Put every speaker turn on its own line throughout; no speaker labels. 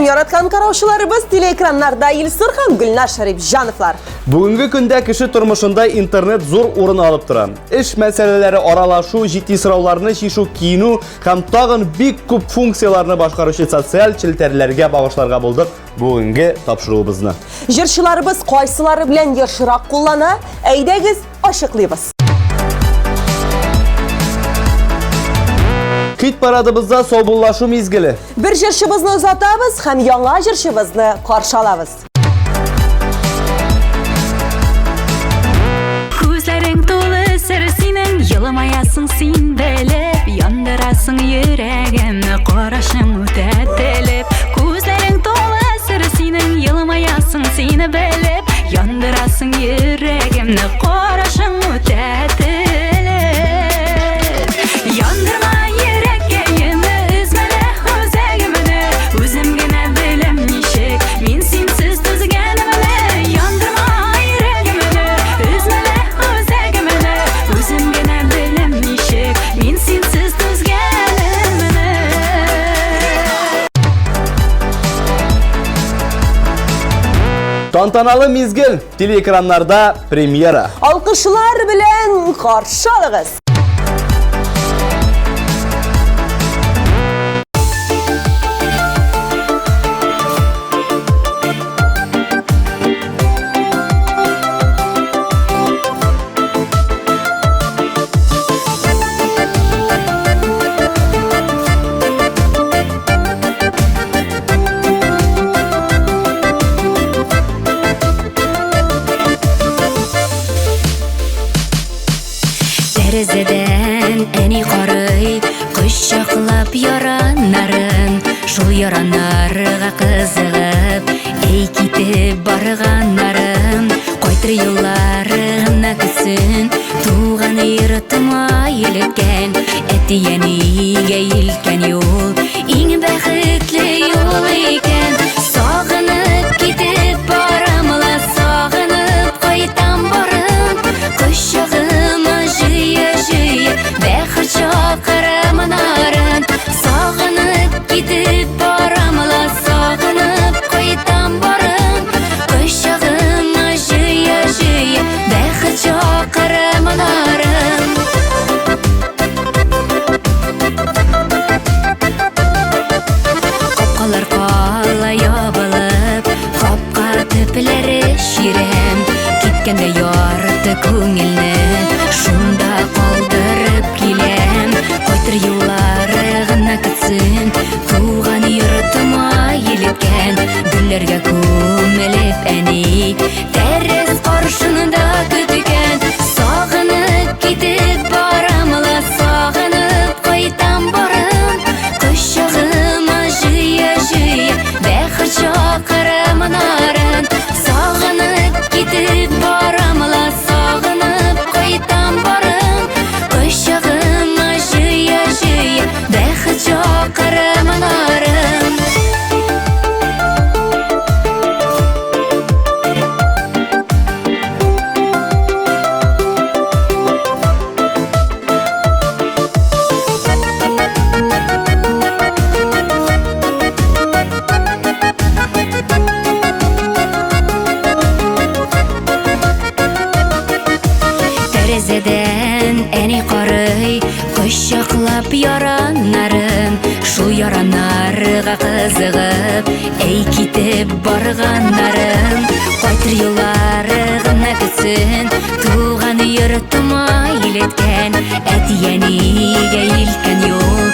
Сәлем яраткан караушыларыбыз, телеэкраннарда Илсур һәм Гүлнар Шарипҗановлар.
Бүгінгі күндә кеше тормышында интернет зор урын алып тора. Эш мәсьәләләре, аралашу, җитди сорауларны чишү, киенү һәм тагын бик күп функцияларны башкаручы социаль челтәрләргә багышларга булдык бүгенге тапшыруыбызны.
Җырчыларыбыз кайсылары белән яхшырак куллана? Әйдәгез, ачыклыйбыз.
Хит парадыбызда саубуллашу мизгеле.
Бер җырчыбызны озатабыз һәм яңа җырчыбызны каршы алабыз.
Күзләрең тулы сер синең, елмаясың син белеп, яндырасың йөрәгемне карашың үтә телеп. Күзләрең тулы сер синең, елмаясың син белеп, яндырасың йөрәгемне карашың үтә телеп. Яндырма
Тантаналы мизгел, телеэкраннарда премьера.
Алкышлар белән каршы алыгыз.
Тәрәзәдән әни карый, кочаклап яраннарын, шул яраннарга кызыгып, әй китеп барганнарын, кайтыр юлларына көсен, туган йортыма илткән, әти-әнигә илткән юл, иң бәхетле юл икән. Сагынып китеп барамла, сагынып кайтам барып, кочагыма җыя-җыя, бәхет чакырымнарын. Сагынып китеп барамла, сагынып кайтам барып, кочагыма җыя-җыя, бәхет чакырымнарын. Капкалар кала ябылып, капка төпләре ширәм, киткәндә ярты күңелне, шунда калдырып киләм. Кайтыр юллары гына көтсен, туган йортыма илткән, гөлләргә күмелеп әни, тәрәз каршында көткән. Сагынып китеп барамла, сагынып кайтам барып, кочагыма җыя-җыя, бәхет чакырымнарын. Сагынып китеп барамла, сагынып кайтам барып, кочагыма җыя-җыя, бәхет чакырымнарын. Тәрәзәдән әни карый, кочаклап яраннарын, шул яраннарга кызыгып, әй китеп барганнарын. Кайтыр юллары гына көтсен, туган йортыма илткән, әти-әнигә илткән юл,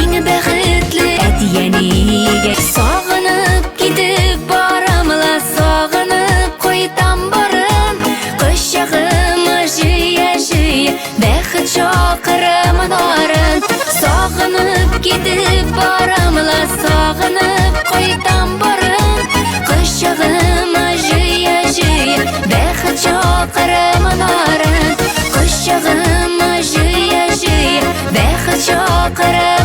иң бәхетле әти-әнигә. Сагынып китеп барамла, сагынып кайтам барып, кочагыма җыя-җыя, бәхет чакырымнарын. Сагынып китеп барамла, сагынып кайтам барып, кочагыма җыя-җыя, бәхет чакырымнарын. Кочагыма җыя-җыя, бәхет чакырымнарын.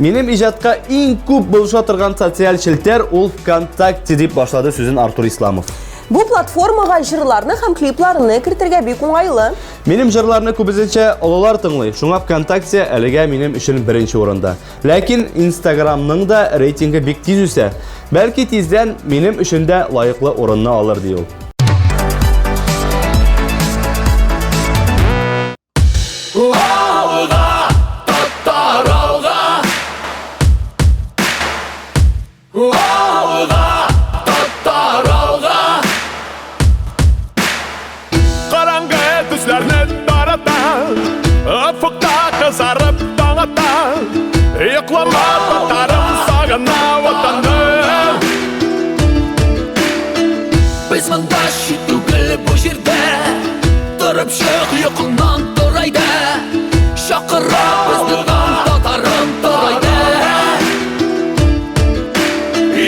Минем иҗатка иң күп булыша торган социаль челтер ул ВКонтакте дип башлады сүзен Артур Исламов.
Бу платформага җырларны һәм клипларны кертергә бик уңайлы.
Минем җырларны күбезенчә олылар тыңлый. Шуңа ВКонтакте әлегә минем өчен беренче урында. Ләкин Инстаграмның да рейтингы бик тиз үсә. Бәлки тиздән минем өчен дә лаеклы урынны алыр ди ул.
Biz mındаш түгел бу җирдә, торып чык йокыңнан торайда, шакыра безне дан татарым торайда.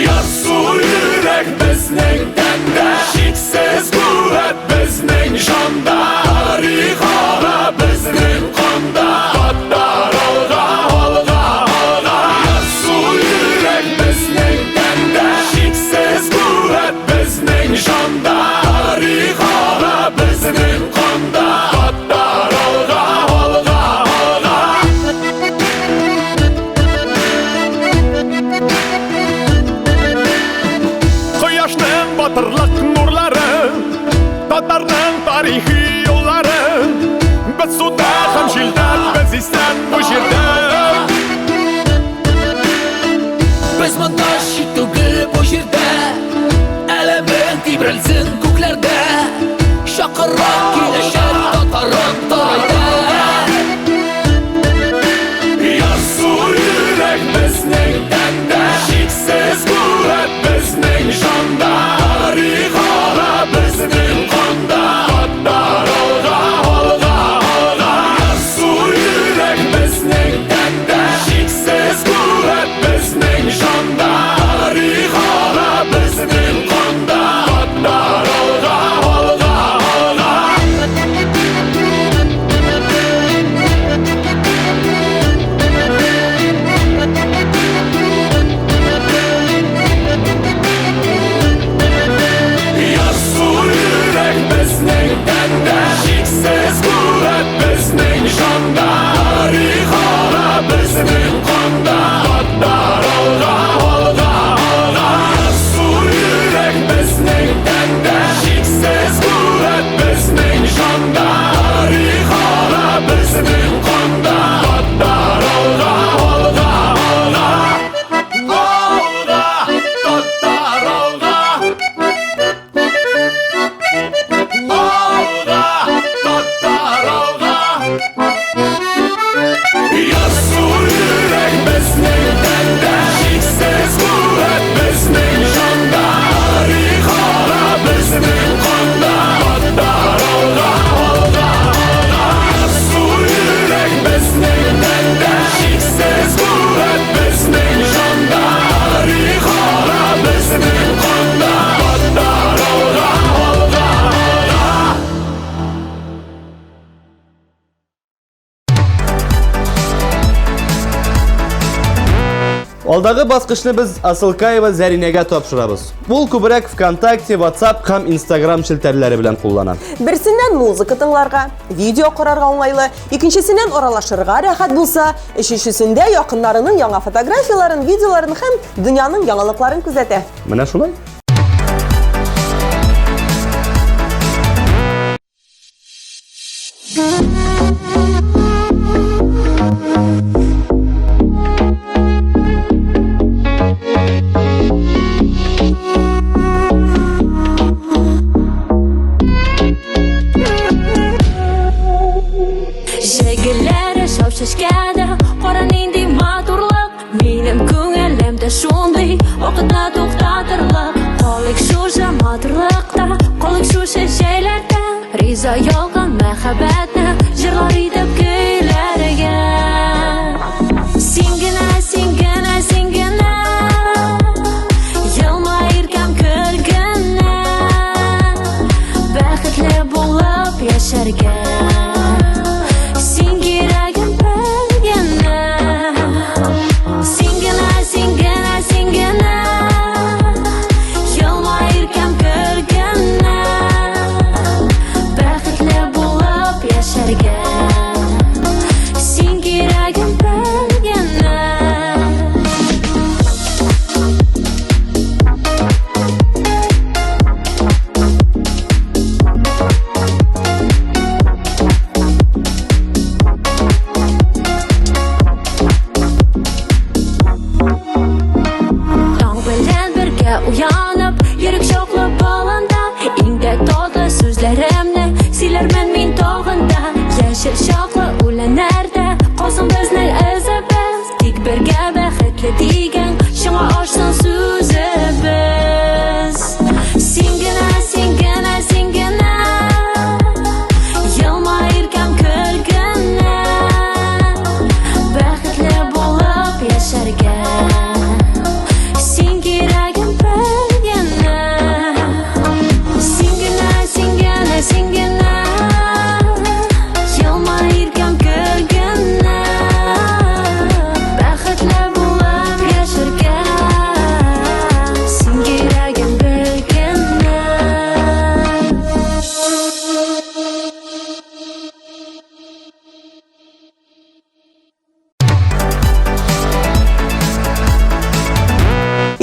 Ярсу йөрәк безнең тәндә, шиксез куәт безнең җанда, тарихара безнең канда, татаралга алга алга. Ярсу йөрәк безнең тәндә, шиксез куәт безнең җанда, тарихара безнең канда, татаралга алга алга. Кояшның батырлык нурлары, татарның тарихи юллары, без суда һәм җилдә, без исән бу җирдә. Без мындаш түгел бу җирдә, әлемең тибрәлсен күкләрдә, шакыра киләчәк татарым тарайда. Ярсу йөрәк безнең тәндә, шиксез куәт безнең җанда, тарихара безнең канда, татаралга алга алга. Ярсу йөрәк безнең тәндә, шиксез куәт безнең җанда, тарихара безнең канда, татаралга алга алга. Ярсу йөрәк безнең тәндә, шиксез куәт безнең җанда, тарихара безнең канда, татаралга алга алга. Ярсу йөрәк безнең тәндә, шиксез куәт безнең җанда, тарихара безнең канда, татаралга алга алга. Алга, татаралга. Ярсу йөрәк безнең тәндә, шиксез куәт безнең җанда, тарихара безнең канда, татаралга алга алга. Ярсу йөрәк безнең тәндә, шиксез куәт безнең җанда, тарихара безнең канда, татаралга алга алга.
Алдагы баскычны без Асылкаева Зәринәгә тапшырабыз. Ул күбрәк ВКонтакте, WhatsApp һәм Instagram челтәрләре белән куллана.
Берсеннән музыка тыңларга, видео карарга уңайлы, икенчесеннән аралашырга рәхәт булса, өченчесендә якыннарының яңа фотографияларын, видеоларын һәм дөньяның яңалыкларын күзәтә.
Менә шулай.
Җәйгеләре шау-шашкада, кара нинди матурлык, минем күңелемдә шундый, вакытны туктатырлык. Калык шушы матурлыкта, калык шушы җәйләрдә, риза ялган мәхәббәтне җырлар итеп көйләргә. Син генә, син генә, син генә, елмаеркән көлгәнә, бәхетле булып яшәргә. Син кирәгем белгәнә, Әмма нәрдә калсын безнең эзебез, тик бергә бәхетле дигән шуңа ашсын сүзебез. Син генә, син генә, син генә, елмаеркән көлгәнә, бәхетле булып яшәргә. Син кирәгем белгәнә, син генә, син генә, син генә, елмаеркән көлгәнә, бәхетле булып яшәргә. Син кирәгем белгәнә.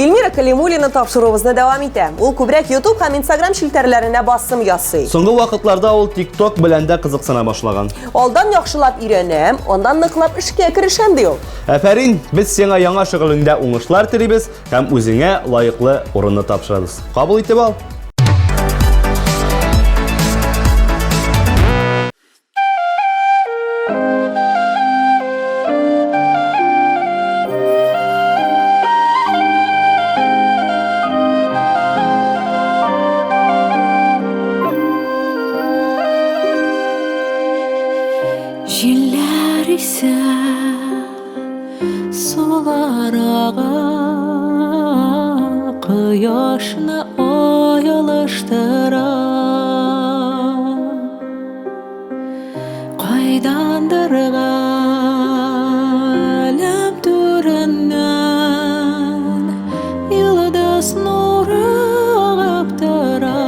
Эльмира Калимуллина тапшыруыбызны дәвам итә. Ул күбрәк YouTube һәм Instagram шилтәрләренә басым ясый.
Соңгы вакытларда ул TikTok белән дә кызыксына башлаган.
Алдан яхшылап өйрәнәм, андан ныклап эшкә керешәм ди ул.
Әфәрин, без сиңа яңа шөгылеңдә уңышлар телибез һәм үзеңә лаеклы урынны тапшырабыз. Кабул итеп ал.
Җилләр исә суларга, кояшны аялыштыра. Кайдандыр галәм түреннән йолдыз нуры агып тора.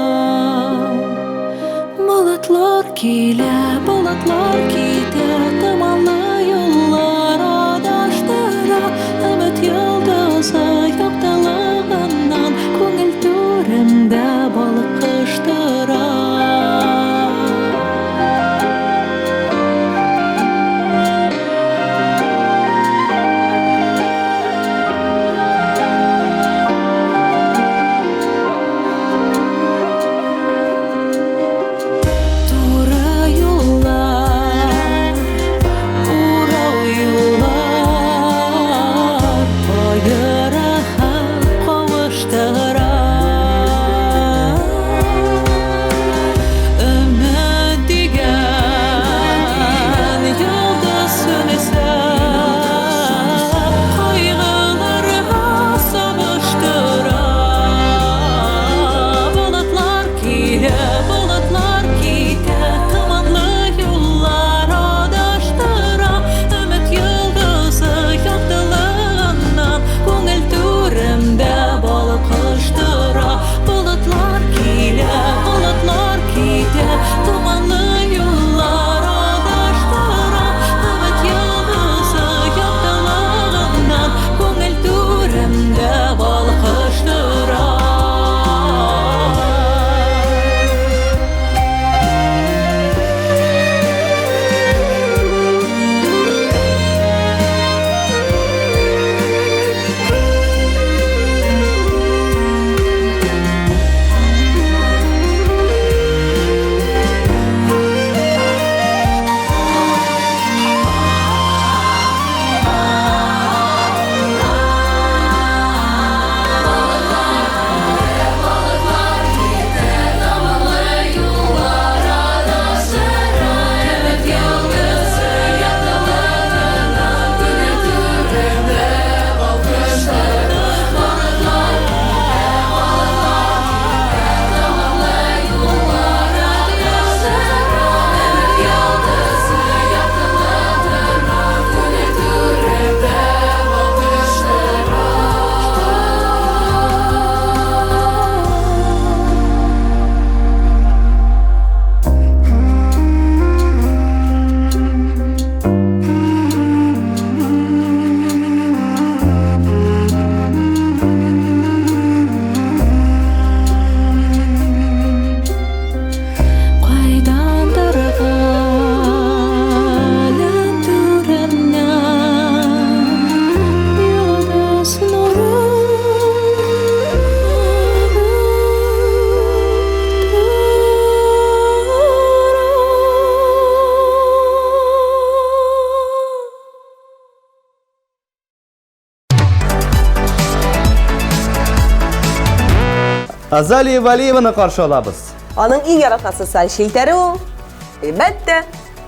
Болытлар килә, болытлар китә, томанлы юллар адаштыра. Өмет йолдызы яктылыгыннан күңел түрендә балкыштыра.
Азалия Валиеваны каршы алабыз.
Аның иң яраткан социаль челтәре ул, әлбәттә,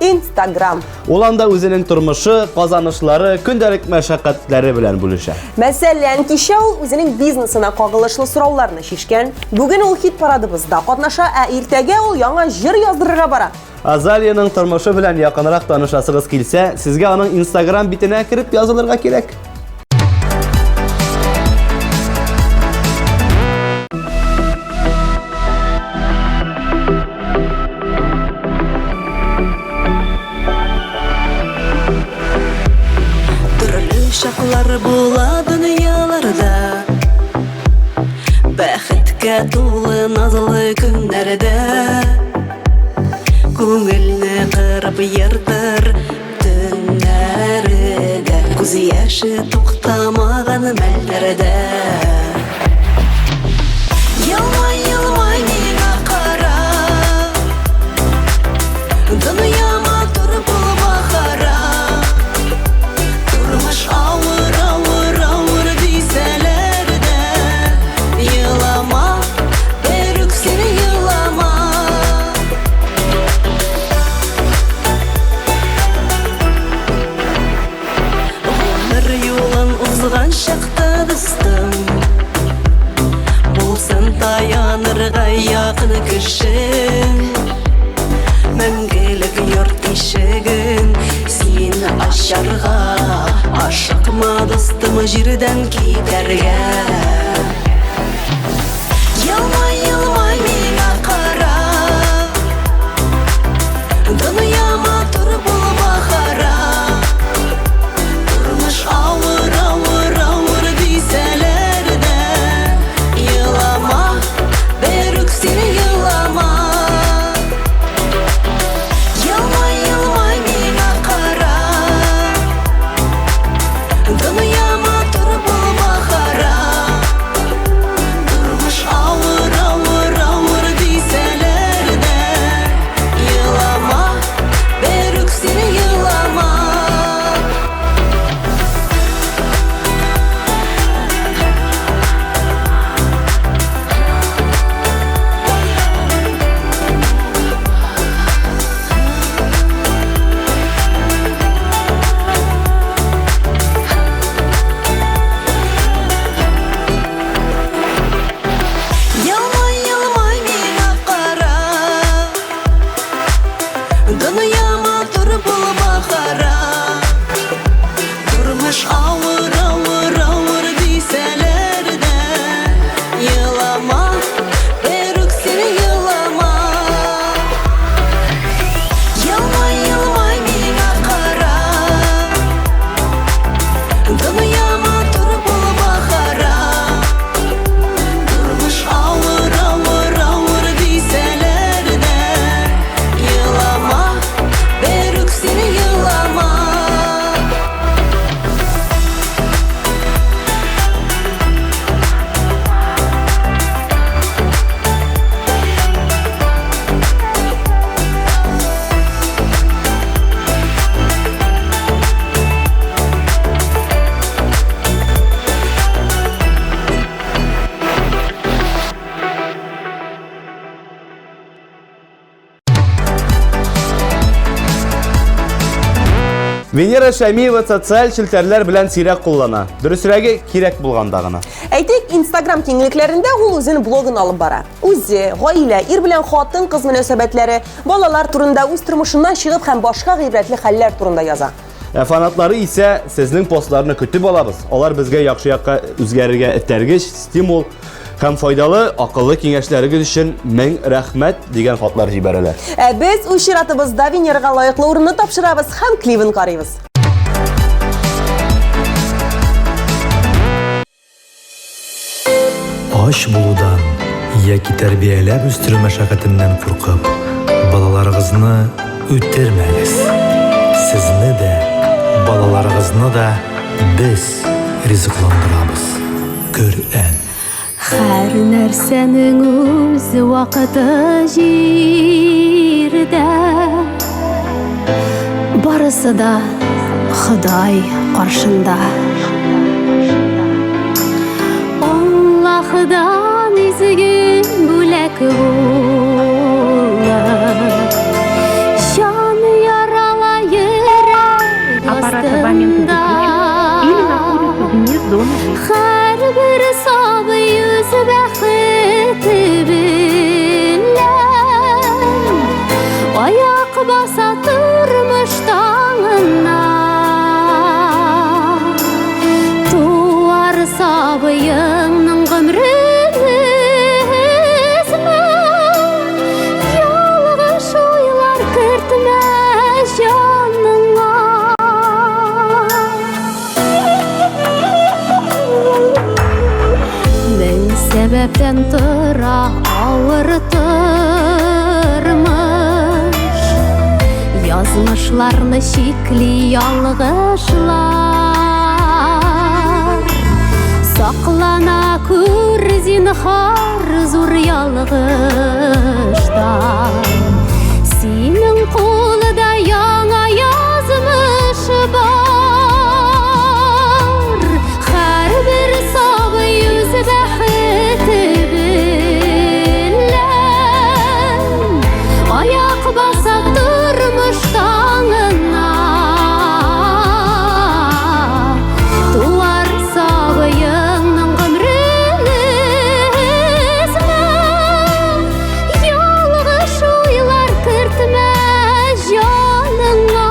Instagram.
Ул анда үзенең тормышы, казанышлары, көндәлек мәшәкатьләре белән бүлешә.
Мәсәлән, кичә ул үзенең бизнесына кагылышлы сорауларны шишкән. Бүген ул хит парадыбызда катнаша, ә иртәгә ул яңа җыр яздырырга бара.
Азалияның тормышы белән якынрак танышасыгыз килсә, сезгә аның Instagram битенә кирип язылырга кирәк.
Шақлар була дөньяларда, бәхеткә тулы назлы көннәрдә, күңелне кырып йыртыр төннәрдә, күз яшы туктамаган мәлләрдә. Елмай, елмай миңа кара, дөньяма тур бул бахара. Тормыш авыр, авыр, авыр дисәләр дә, елама, берүк син елама. Гомер юлын узган чакта дустым, булсын таянырга якын кеше. Мәңгелек йорт ишеген син ачарга, ашыкма достым җирдән китәргә. Елмай, елмай миңа кара, дөньяма тур бул бахара. Тормыш авыр, авыр, авыр дисәләр дә, елама, берүк син елама. Елмай, елмай миңа кара, дөньяма тур бул бахара. Тормыш авыр, авыр, авыр дисәләр дә, елама, берүк син елама. Елмай, елмай миңа кара, дөньяма тур бул бахара. Тормыш авыр, авыр, авыр дисәләр дә, елама, берүк син елама. Елмай, елмай миңа кара, дөньяма тур бул бахара. Тормыш авыр, авыр, авыр дисәләр дә, елама, берүк син елама.
Венера Шәмиева социаль челтәрләр белән сирәк куллана. Дөресрәге кирәк булганда гына.
Әйтик, Instagram киңлекләрендә ул үзенең блогын алып бара. Үзе, гаилә, ир белән хатын, кыз мөнәсәбәтләре, балалар турында, үз тормышыннан чыгып һәм башка гыйбрәтле хәлләр турында яза.
Фанатлары исә сезнең постларны көтеп алабыз. Алар безгә яхшы якка үзгәрергә этәргеч, стимул һәм файдалы, акыллы киңәшләрегез өчен мең рәхмәт дигән хатлар җибәрәләр.
Без үз чиратыбызда Венерага лаеклы урынны тапшырабыз һәм клибын карыйбыз.
Аш булудан яки тәрбияләп үстерү мәшәкатеннән куркып, балаларыгызны үтермәгез. Сезне дә, балаларыгызны да без ризыкландырабыз. Коръән.
Һәр нәрсәнең үз вакыты җирдә, барысы да Ходай каршында. Аллаһдан изге булып. Жан ярала йөрәк
Аппарат абонента выключен или находится вне зоны.
Һәр бер сабый үз бәхете белән аяк баса тормыш таңына. Туар сабыеңның гомрен өзмә, ялгыш уйлар кертмә җаныңа. Мең сәбәптән тора авыр тормыш, язмышларны чикли ялгышлар. Саклана күр зинһар зур ялгыштан. Синең кулда яңа язмыш бар. Һәр бер сабый үз бәхете белән аяк баса тормыш таңына. Туар сабыеңның гомрен өзмә, ялгыш уйлар кертмә җаныңа.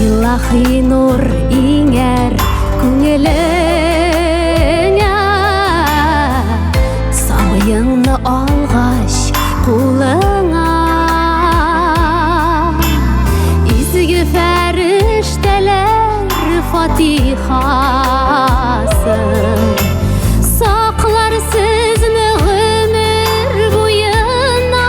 Илаһи нур иңәр күңелеңә, сабыеңны алгач кулыңа. Изге фәрештәләр фатихасын саклар сезне гомер буена.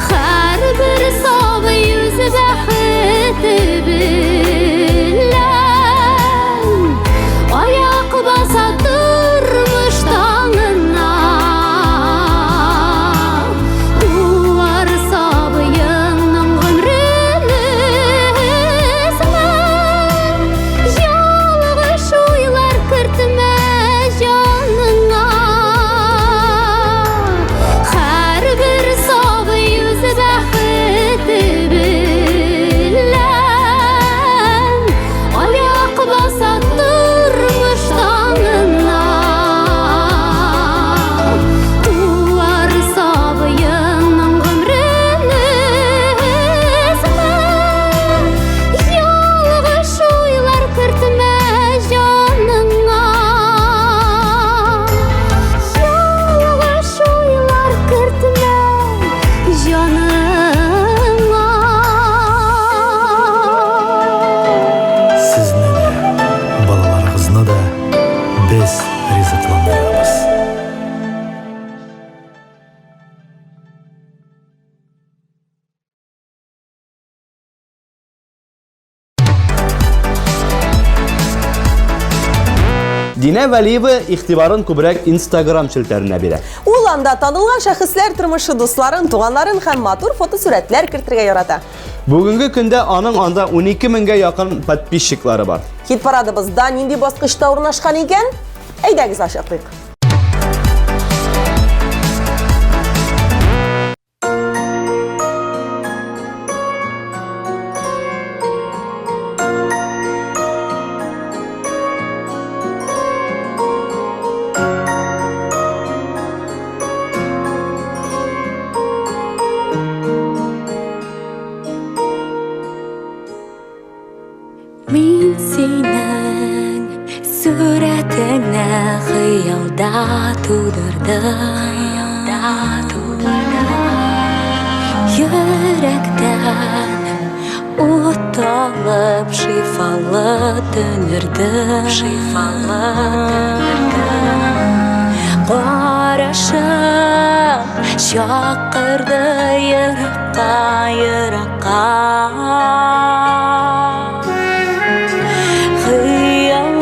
Һәр бер сабый үз бәхете белән аяк баса тормыш таңына. Туар сабыеңның гомрен өзмә, ялгыш уйлар кертмә җаныңа. Һәр бер сабый үз бәхете белән аяк баса тормыш таңына. Туар сабыеңның гомрен өзмә, ялгыш уйлар кертмә җаныңа. Ялгыш уйлар кертмә җаныңа.
Сезне дә, балаларыгызны да без ризыкландырабыз.
Динә Вәлиева игътибарын күбрәк Instagram челтәренә бирә.
Ул анда танылган шәхесләр тормышы, дусларын, туганнарын һәм матур фотосурәтләр кертергә ярата.
Бүгенге көндә аның анда 12 меңгә якын подписчиклары бар.
Хит парадыбызда нинди баскычта урнашкан икән? Әйдәгез ачыклыйк.
Мин синең сүрәтеңне хыялда тудырдым. Йөрәктән ут алып шифалы төнердем. Кара башым шақырды ераққа ераққа қиялым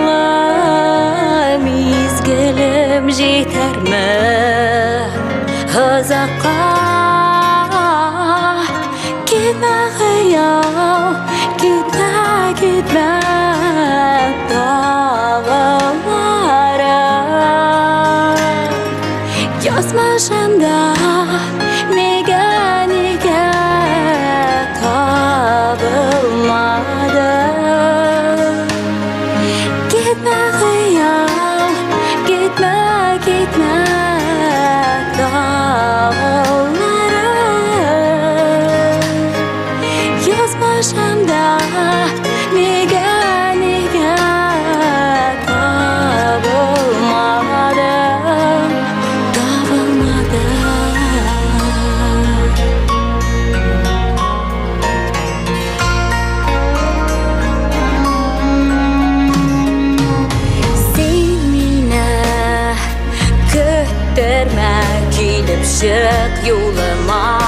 мезгілім жетер ме ұзаққа кетме қиял кетме кетме Yazmışımda nega nega tabılmadı Gitme hıyal gitme gitme dağlara Yazmışımda nega nega tabılmadı Çık yoluma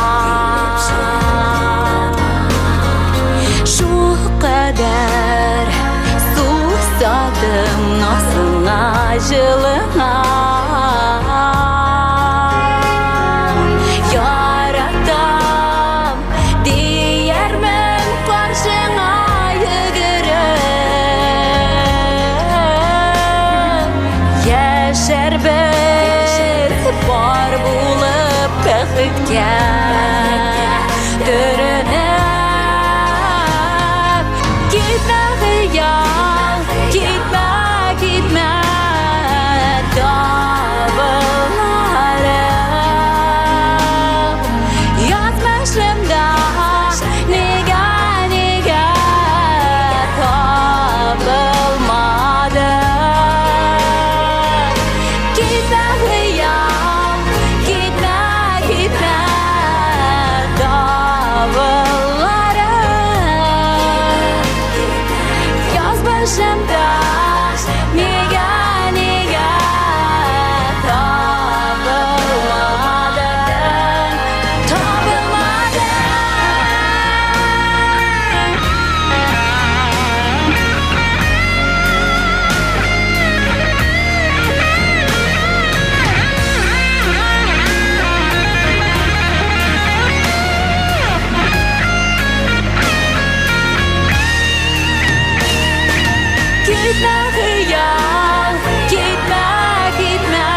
Şu kadar susadım nasıl acılığına Yaratam diyermem karşına yıgırım Yaşar biz var bulup Bıkıtken dönüp Gitme hıyal, gitme, gitme Dağlara Yazmışım da nega nega tabılmadı Gitme hıyal, gitme gitme dağlara Yazmışım da nega nega tabılmadı Tabılmadı Gitme hıyal, gitme, gitme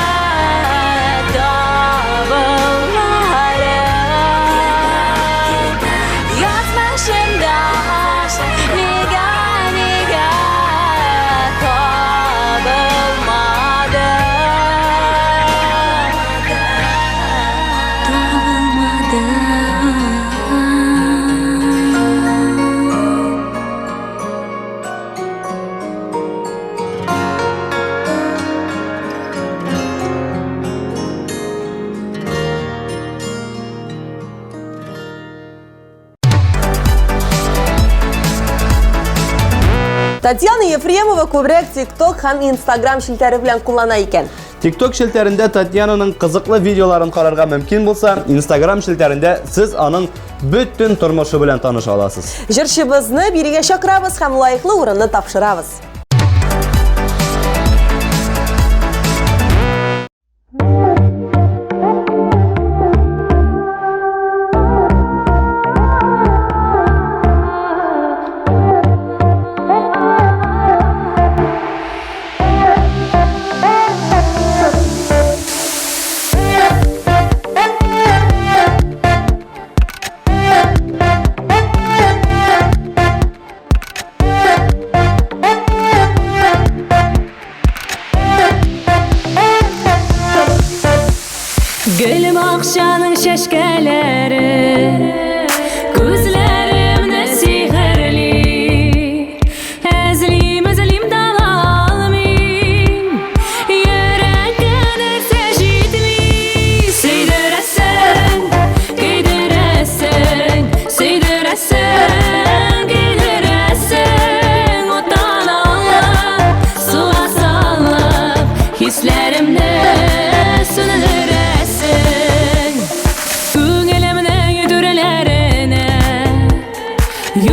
dağlara Yazmışım da nega nega tabılmadı
Татьяна Ефремова көбірек TikTok һәм Instagram шилтәре белән куллана икән.
TikTok шелтерінде Татьянаның қызыклы видеоларын карарга мөмкин булса, Instagram шелтерінде сіз аның бүттен тормышы белән таныша аласыз.
Җырчыбызны бирегә чакырабыз һәм лайыклы урынны тапшырабыз.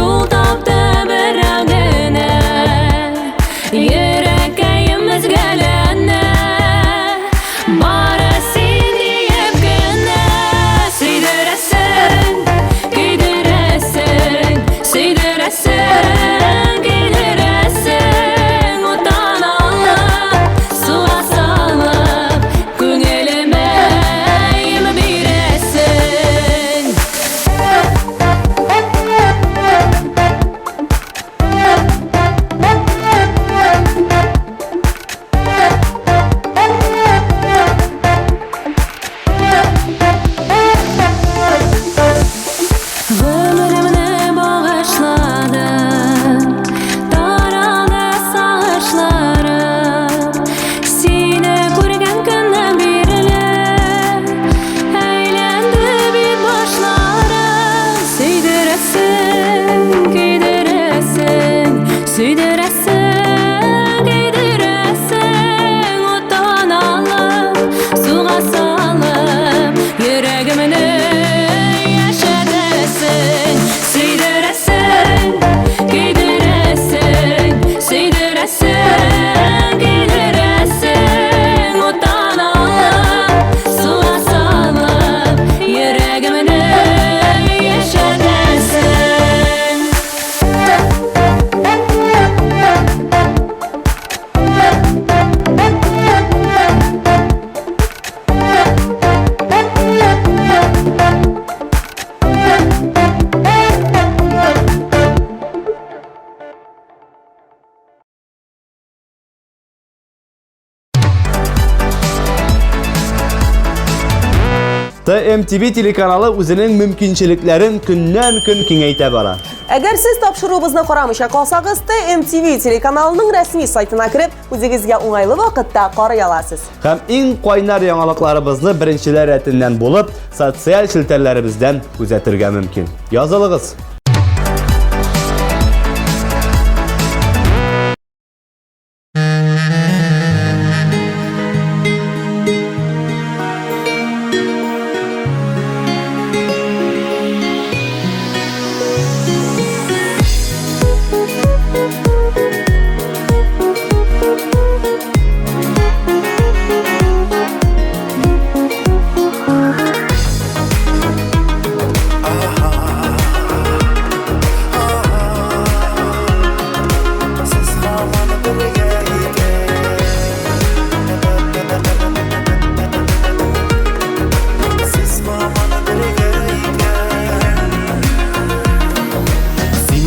Yol taptı beragine Yüreğimiz gelene Bari sen diyep gene Seydiresin, giydiresin Seydiresin, giydiresin Utan alıp, suya salıp Künelime yemi biresin Ömrümünü bağışladım Daraldı sağışlarım Seni görgen günden beriyle Eğlendi bir başlarım Seydiresin, giydiresin Seydiresin, giydiresin Utan alıp, suya salıp Yüreğimini yaşatırsın Seydiresin, giydiresin Seydiresin, giydiresin Utan alıp, suya salıp Yüreğimini yaşatırsın
TMTV телеканалы үзенең мөмкинчелекләрен көннән-көн киңәйтә бара.
Әгәр сез тапшыруыбызны карамыйча калсагыз, MTV телеканалының рәсми сайтына кереп, үзегезгә уңайлы вакытта карый аласыз.
Һәм иң кайнар яңалыкларыбызны беренчеләр рәтеннән булып, социаль челтәрләребездән күзәтергә мөмкин. Язылыгыз.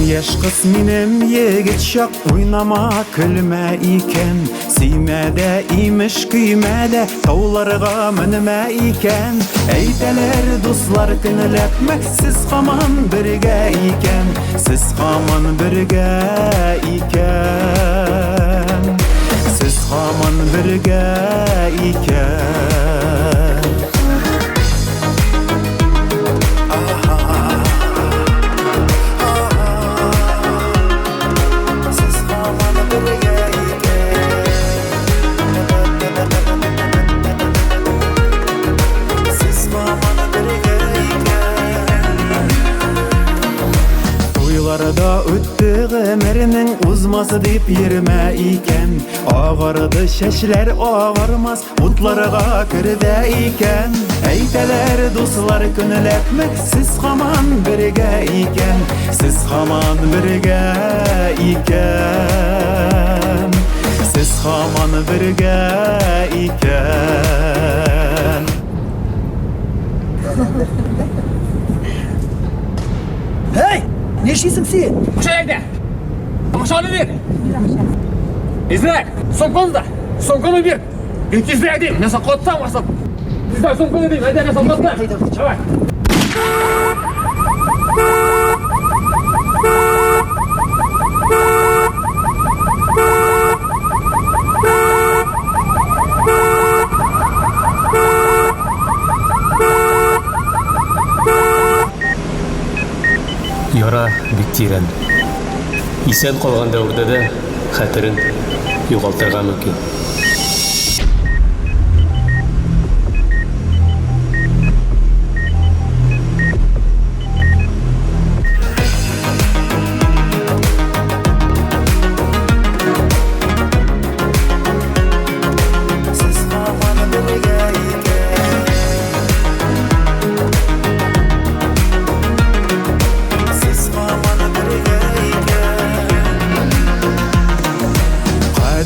Яш кыз минем егет чак уйнама көлмә икән Сөймәдә имеш көймәдә тауларга менмә икән Әйтәләр дуслар көнләпмә сез һаман бергә икән Сез һаман бергә икән Сез һаман бергә икән Туйларда үтте гомернең узмасы дип йөрмә икән Агарды чәчләр агармас утларга кердә икән Әйтәләр дуслар көнләпме сез һаман бергә икән Сез һаман бергә икән Сез һаман бергә икән
Hey! Ne işisin sen?
Şöyle. Aşağıda bir. İzle. Sonkonuzda. Sonkonu bir. İlk izleyeyim. Ne sakottan varsa. Sizler sonkonu değil. Hadi ne sakotlar. Çabuk.
Яра бик тирән. Исән калган дәврдә дә хәтерен югалтырга мөмкин.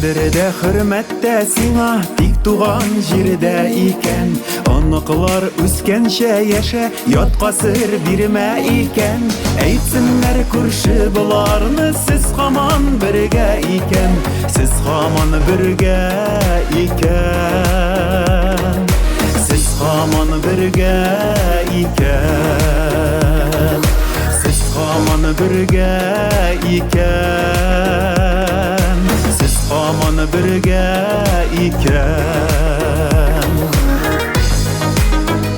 Кадердә, хөрмәттә сиңа тик туган җирдә икән. Аныклар үскәнчә яшә, ятка сер бирмә икән. Әйтсеннәр күрше буларны, сез һаман бергә икән. Сез һаман бергә икән. Сез һаман бергә икән. Сез һаман бергә икән. Сез һаман бергә икән. Сез һаман бергә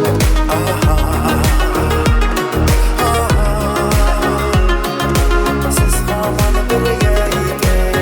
икән. Сез һаман бергә икән.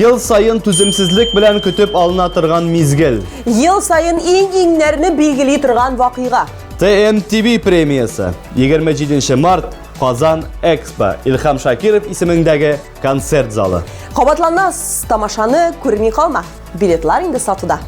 Ел сайын түземсезлек белән көтеп алына торган мизгел.
Ел сайын иң-иңнәрне билгели торган вакыйга.
TMTV премиясы. 27 март Казан Экспо. Илхам Шакиров исемендәге концерт залы.
Кабатланмас тамашаны күрми калма. Билетлар инде сатыда.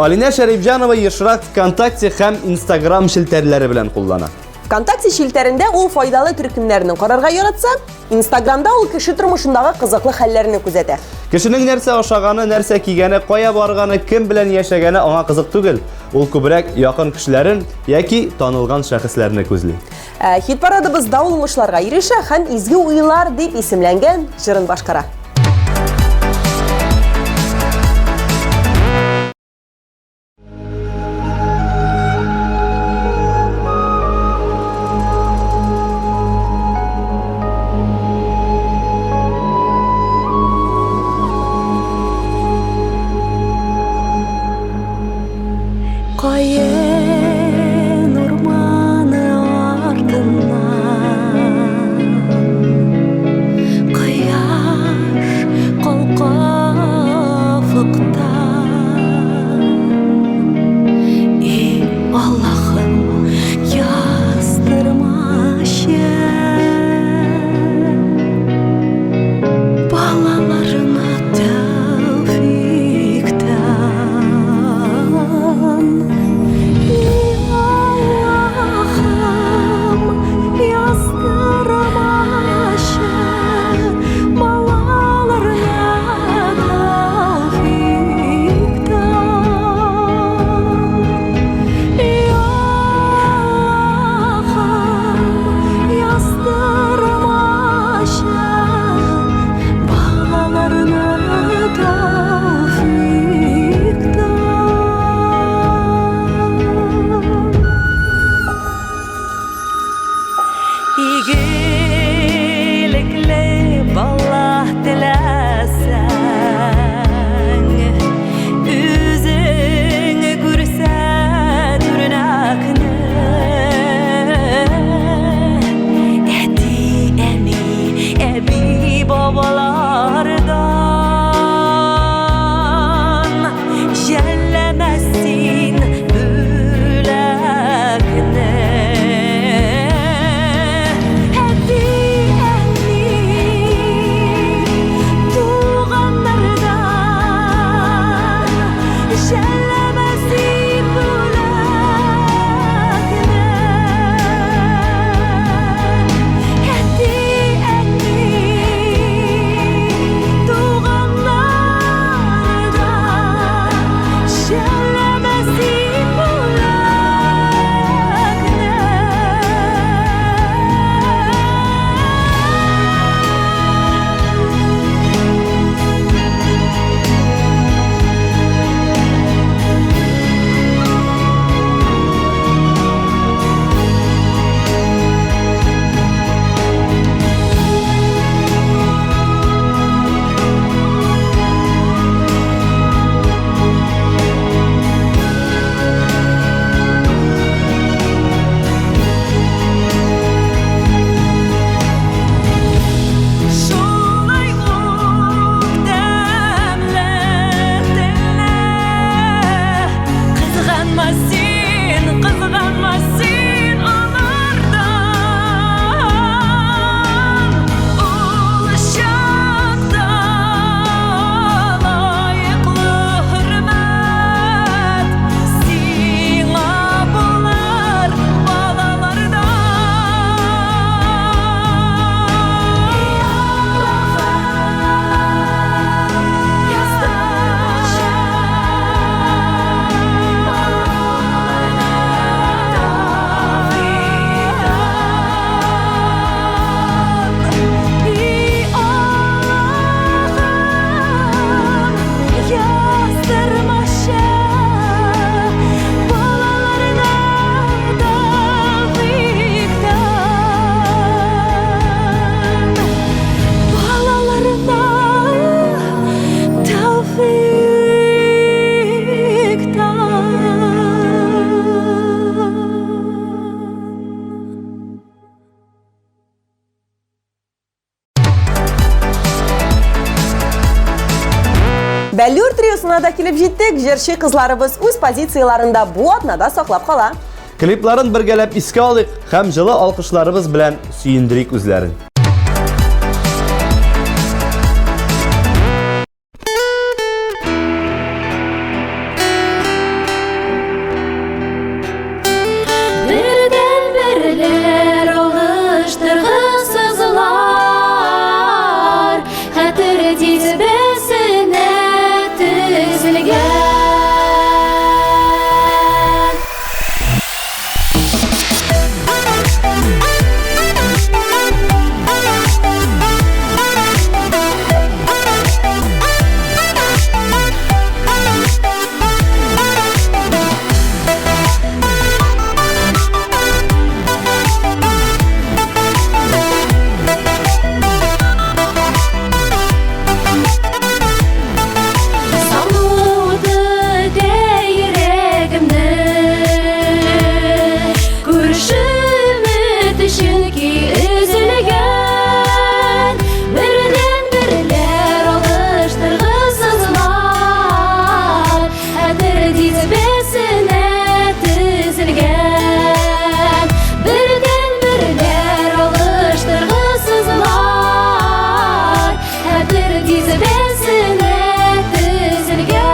Алина Шәрифҗанова ешрак ВКонтакте һәм Instagram шелтәрләре белән куллана.
ВКонтакте шилтерінде ул файдалы төркемнәрен карарга яратса, Инстаграмда ул кеше тормышындагы кызыклы хәлләрне күзәтә.
Кешенең нәрсә ашаганы, нәрсә кигәне, кая барганы, кем белән яшәгәне аңа кызык түгел. Ул күбрәк якын кешеләрен яки танылган шәхесләрне күзли.
Хит парадыбызда ул уңышларга ирешә һәм изге уйлар дип исемләнгән җырын башкара.
Каен урманы артынан Кояш калкафыкта И Аллахым яздырмашы балаларына тәүфиктан İgilikli ballah diləsən Üzün görsən ürünəkni Əti əmi əbi babalardan Jəlləməsin büləkni
Бәллүр триосына да килеп җиттек. Җырчы кызларыбыз үз позицияларында бу атнада саклап кала.
Клипларын бергәләп искә алыйк һәм җылы алкышларыбыз белән сөендерик үзләрен.
Birden birle dizbesine tizilgen birden birler alıştırgısızlar her bir dizbesine tizilgen.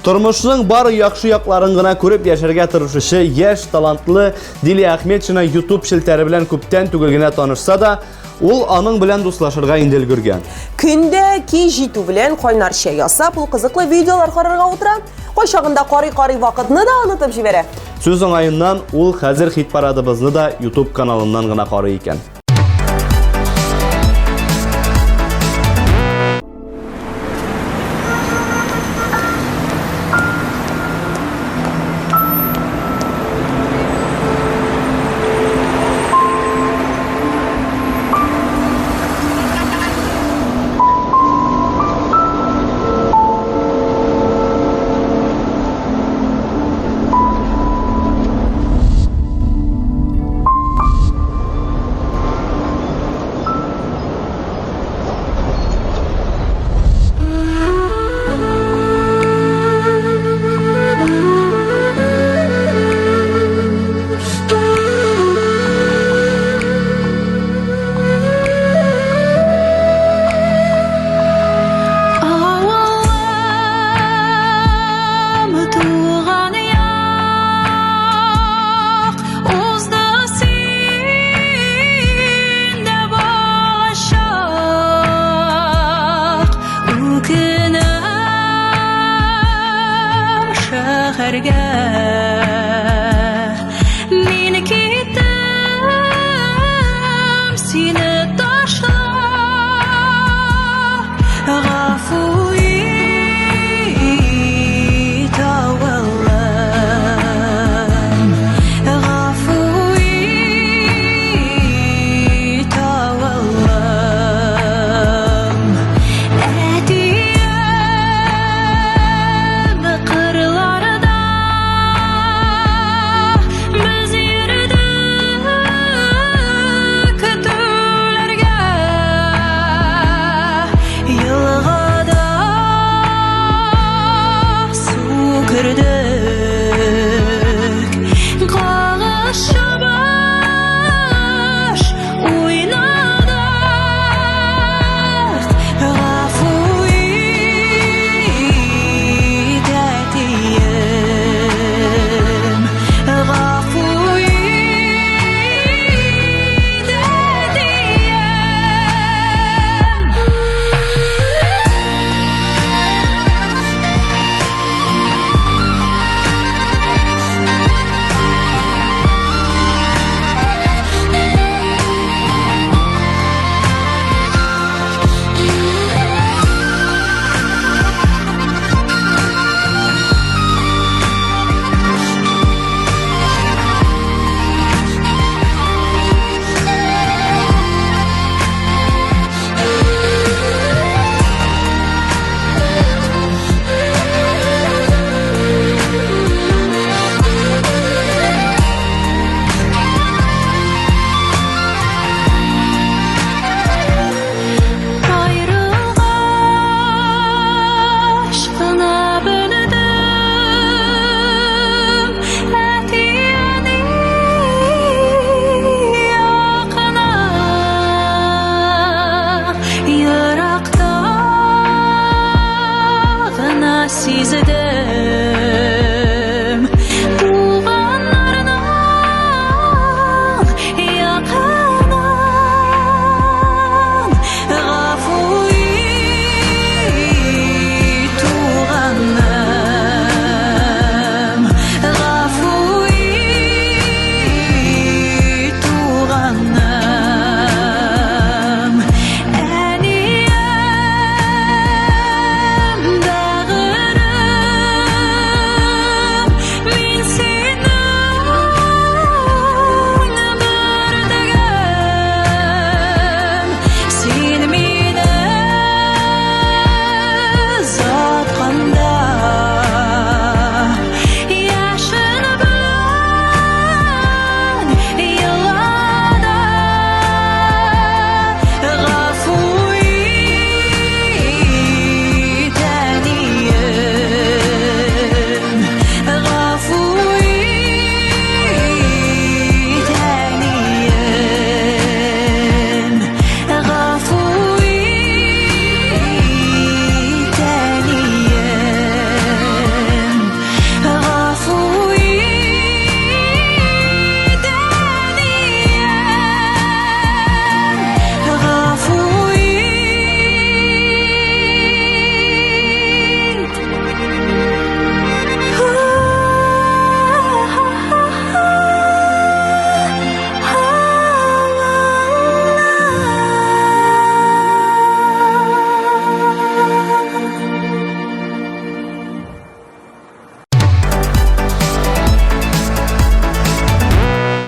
Тормышның бары яхшы якларын гына күреп яшәргә тырышучы яшь талантлы Дилия Әхметшина YouTube шелтәре белән күптән түгел генә танышса да, ул аның белән дуслашырга инде өлгергән.
Көндә ки җитү белән кайнар чәй ясап, ул кызыклы видеолар карарга утыра. Кайчагында карый вакытны да онытып җибәрә.
Сүз уңаеннан ул хәзер хит парадыбызны да YouTube каналыннан гына карый икән.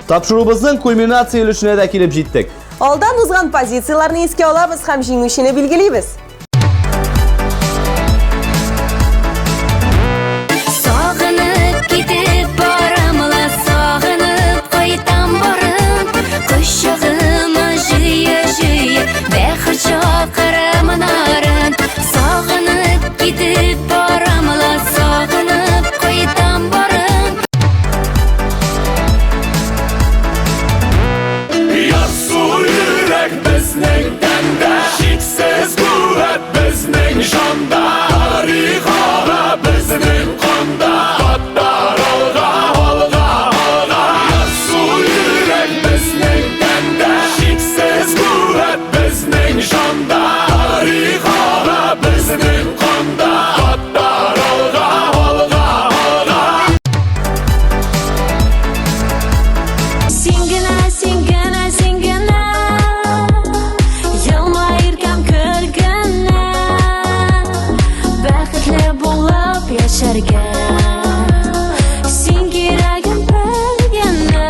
Тапшырубыздың кульминация өлішіне дә келіп жеттік.
Алдан узган позицияларны еске алабыз һәм җиңүчене билгелибез.
Сагынып китеп барамла, сагынып кайтам барым. Кошчыгыма жыя-жыя, бәхір чакырым нарын. Сагынып китеп барамла, сагынып кайтам барым.
Ярсу йөрәк безнең тәндә, шиксез куәт безнең җанда. Тарих ага безнең канда, аттар алга, алга, алга. Ярсу йөрәк безнең тәндә, шиксез куәт безнең җанда. Тарих ага безнең канда, аттар алга, алга, алга.
Син генә, син генә, син генә, елмаеркән көлгәнә, бәхетле булып яшәргә. Син кирәген белгәнә.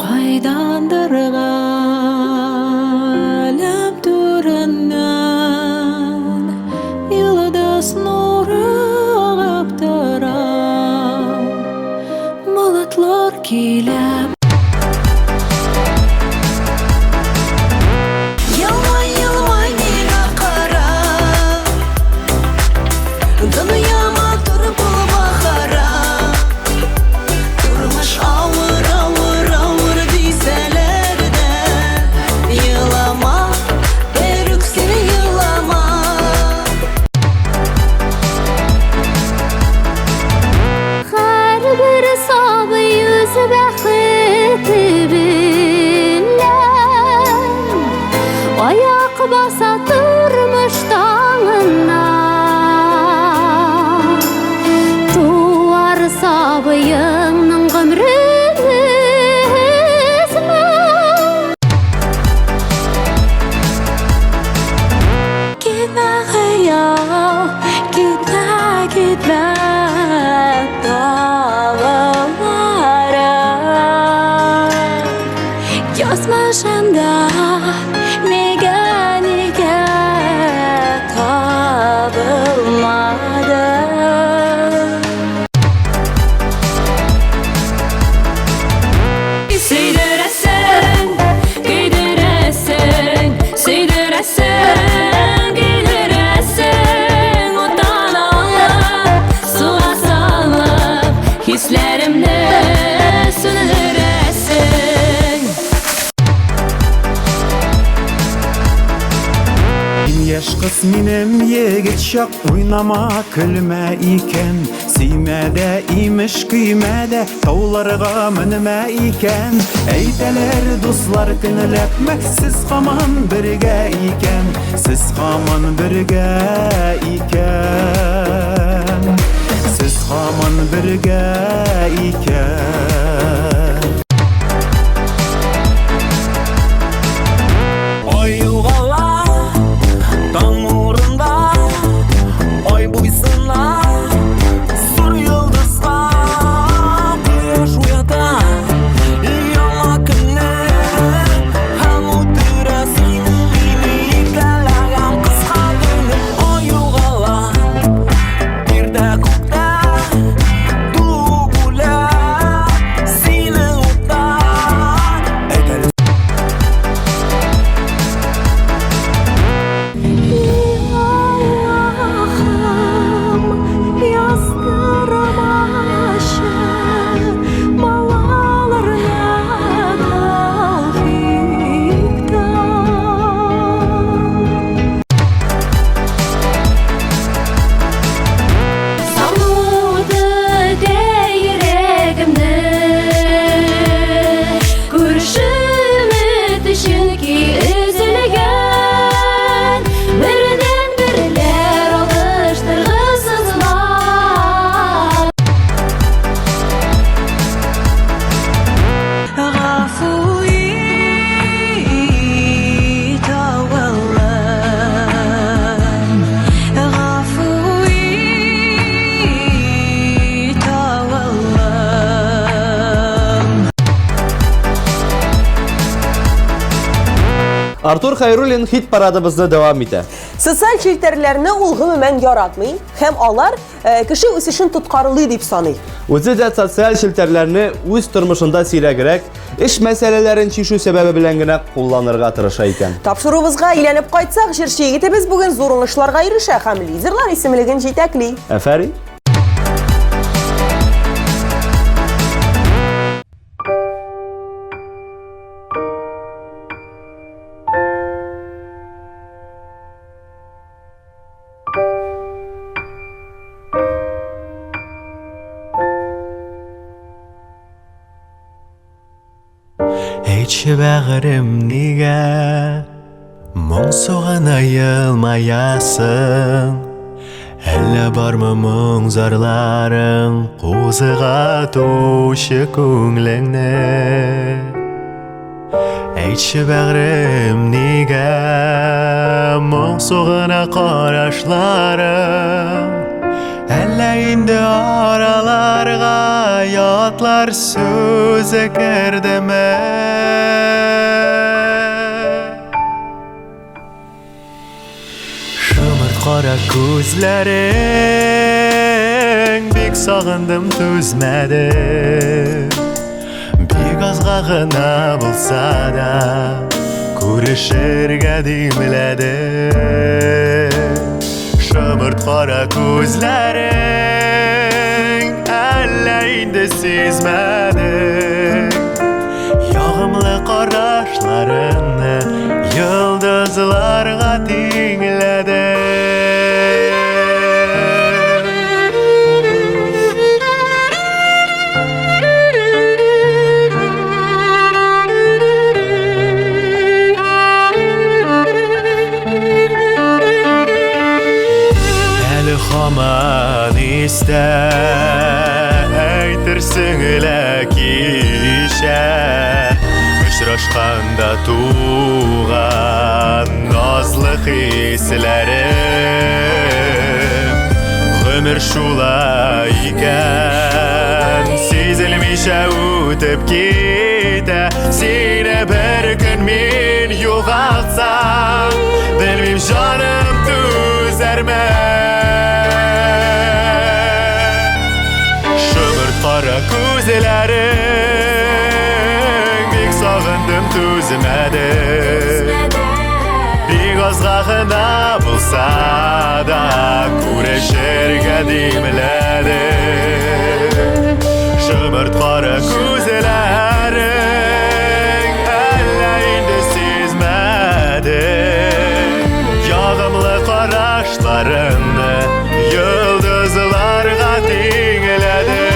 Кайдандыр галәм түреннән йолдыз нуры агып тора, болытлар килә. Елмай, елмай миңа кара, дөньяма тур булма хара. Тормыш авыр, авыр, авыр дисәләр дә, елама, берүк син елама. Һәрбер сабый үзе бәхете белән, аяк баса тормыш таңына. Туар сабыеңның гомрен өзмә. Gitme hayal, gitme, gitme dağlara. Yazmışımda nega, nega tabılmadı. Söydürəsən, qeydürəsən, söydürəsən, qeydürəsən. Odan alıb, suğa salıb, hislərimdə sönülürəsən.
Яшь кыз минем егет чак, уйнама көлмә икән. Сөймәдә имеш көймәдә, тауларга менмә икән. Әйтәләр дуслар көнләп, сез һаман бергә икән. Сез һаман бергә икән. Сез һаман бергә икән. Ой югала, таң нурында, ой буйсына, зур йолдызга кояш уята. Яңа көннәр һәм үтәрәсен мине икәләгән кыска гомер. Ой югала, ирдә күктә тулы бүләк.
Артур Хайруллин хит парадыбызны дәвам итә.
Социаль челтәрләрне ул гомумән яратмый һәм алар кеше үсешен тоткарлый дип саный.
Үзе дә социаль челтәрләрне үз тормышында сирәгрәк, эш мәсьәләләрен чишү сәбәбе белән генә кулланырга тырыша икән.
Тапшыруыбызга әйләнеп кайтсак, җырчы егетебез бүген зур уңышларга ирешә һәм лидерлар исемлеген җитәкли.
Афәрин.
Әйтші бәғірім неге мұң соған айылмаясың, әлі бармы мұң зарларың қозыға тушы көңліңні. Әйтші бәғірім неге мұң соғына қарашларың, әлі енді араларға ятлар сөзі кірді ме? Шымырт қара көзлерің, бек сағындым төзмәдім. Бек азға ғына болса да көрішерге дейміләдім. Шымырт қара көзлерің, әлі енді сезмәдің. Яғымлы қарашларыңны йылдызларға теңләдің. Хаман истә әйтерсең кичә, очрашканда туган назлы хисләрем. Гомер шулай икән, сизелмичә үтеп китә. Сине бер көн мин югалтсам, белмим җаным түзәрме. Қара көзләрің, бек сағындым төзмәдім. Бек азға ғына болса да күрешерге дейміләдім. Шымырт қара көзләрің, әлі енді сезмәдім. Яғымлы қарашларыңны йылдызларға теңләдім.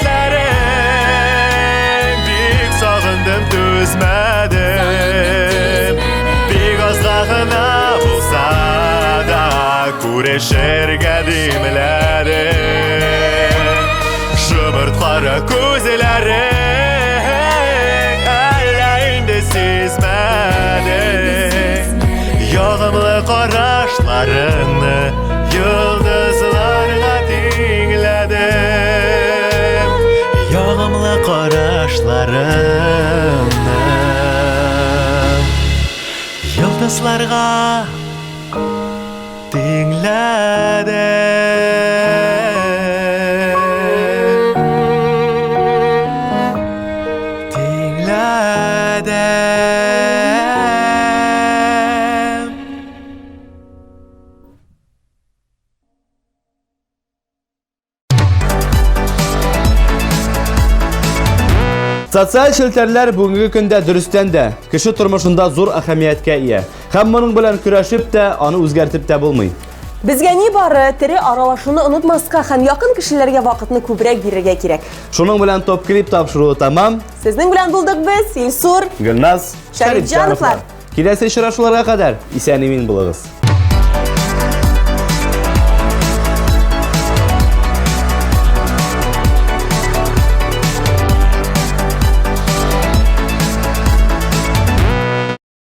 Gözlərim, bek sağındım düzmədim. Bek azlağına bulsa da күрешерге дейміләдім. Шымырт қара көзләрің, әлі енді сезмәдің. Яғымлы қарашларыңны йылдызларға теңләдім. Яғымлы қарашларыңны йылдызларға
Социаль челтәрләр бүгенге көндә дөрестән дә кеше тормышында зур әһәмияткә ия. Һәм моның белән көрәшеп тә, аны үзгәртеп тә булмый.
Безгә ни бары тере аралашуны онытмаска һәм якын кешеләргә вакытны күбрәк бирергә кирәк.
Шуның белән топ клип тапшыруы тамам.
Сезнең белән булдык без, Илсур,
Гөлназ
Шәрифҗановлар.
Киләсе очрашуларга кадәр исән-имин булыгыз.